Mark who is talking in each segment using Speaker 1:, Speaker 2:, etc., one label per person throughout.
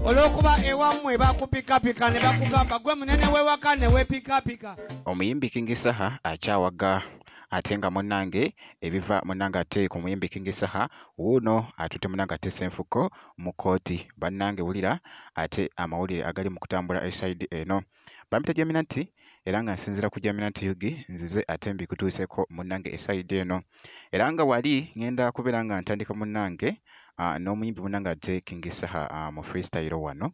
Speaker 1: olwokuba ewammwe bakupikapika ne bakugamba gwe munene wewaka ne wepikapika.
Speaker 2: Omuyimbi King Saha akyawaga ate nga munnange ebiva munnange ate ku muyimbi King Saha wuuno atutte munnange ate Ssenfuko mu kkooti. Bannange wulira ate amawulire agali mu kutambula esayidi eno. Bampita Jaminanti era nga nsinzira ku Jaminanti Yugi nzize ate mbikutuuseko munnange esayidi eno. Era nga wali ngenda kubeera nga ntandika munnange n'omuyimbi munnange ate King Saha mu freestyle wano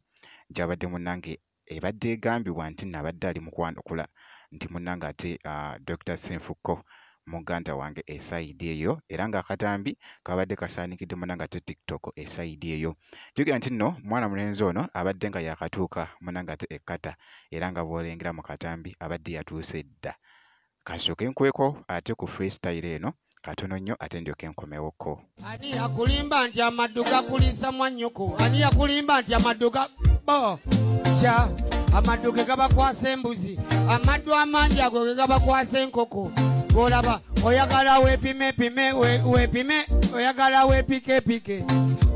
Speaker 2: gy'abadde munnange ebadde egambibwa nti nabadde ali mu kwanukula nti munnange ate Dr. Ssenfuko muganda wange esayidi eyo era nga akatambi kabadde kasaanikidde munnange ate TikTok esayidi eyo. Jjukira nti nno mwana mulenzi ono abadde nga yakatuuka munnange ate ekkata era nga bw'olengera mu katambi abadde yatuuse dda. Kasooke nkweko ate ku freestyle eno katono nnyo ate ndyoke nkomewoko.
Speaker 1: Ani yakulimba nti amaddu gakulisa mwannyoko? Ani yakulimba nti amaddu bo kya amaddu ge gabakwasa embuzi, amaddu amangi ago ge gabakwasa enkoko. Golaba oyagala wepime oyagala wepike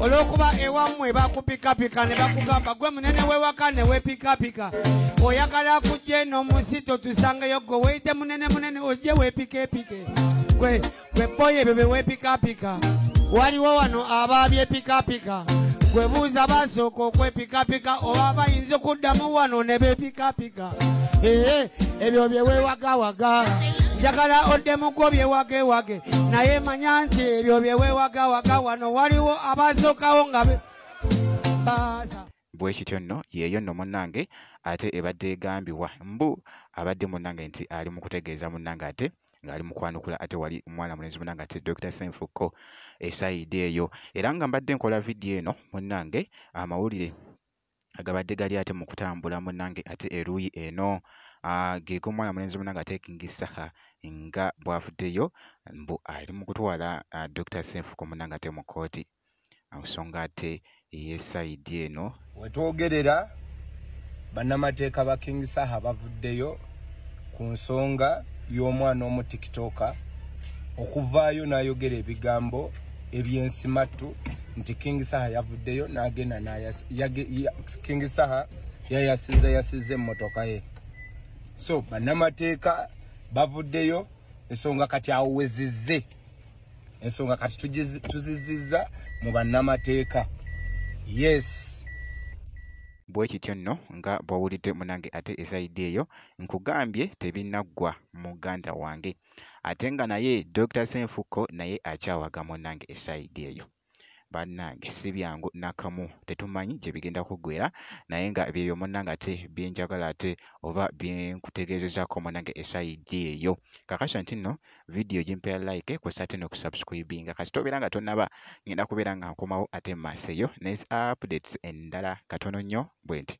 Speaker 1: olwokuba ewammwe bakupikapika ne bakugamba gwe munene wewaka ne wepikapika. Oyagala kujja eno mu nsito tusangeyo gwe weyite munene ojje wepike gwe boye bebe wepikapika. Waliwo wano ababyepikapika gwe buuza basooka okwepikapika oba bayinza okuddamu wano ne bepikapika. Ebyo bye wewagawaga njagala oddemu gwo byewagewage naye manya nti ebyo bye wewagawaga wano waliwo abasookawo nga baasa.
Speaker 2: Bwe kityo nno yeeyo nno munnange ate ebadde egambibwa mbu abadde munnange nti ali mu kutegeeza munnange ate ng'ali mu kwanukula ate wali omwana mulenzi munnange ate Dr. Ssenfuko esayidi eyo. Era nga mbadde nkola vidiyo eno munnange amawulire agabadde gali ate mu kutambula munnange ate eruuyi eno geego omwana mulenzi munnange ate King Saha nga bw'avuddeyo mbu ali mu kutwala Dr. Ssenfuko munnange ate mu kkooti nsonga ate ey'esayidi eno.
Speaker 3: Wetwogerera bannamateeka ba King Saha bavuddeyo ku nsonga y'omwana omu TikToker okuvaayo n'ayogera ebigambo eby'ensimatu nti King Saha yavuddeyo n'agenda King Saha yasize emmotoka ye. So bannamateeka bavuddeyo ensonga kati awezizze, ensonga kati tuzizizza mu bannamateeka. Yes.
Speaker 2: Bwe kityo nno nga bw'owulidde munnange ate esayidi eyo nkugambye tebinnaggwa muganda wange ate nga naye Dr. Ssenfuko naye akyawaga munnange esayidi eyo. Bannange si byangu nakamu tetumanyi gye bigenda kuggwera naye nga byebyo munnange ate byenjagala ate oba byenkutegeezezaako munnange esayidi eyo. Kakasa nti nno vidiyo gimpera like kw'ossa ate n'okusubscribinga kasita obeera nga tonnaba ngenda kubeera nga nkomawo ate mu maaso eyo ne updates endala katono nnyo bwe nti.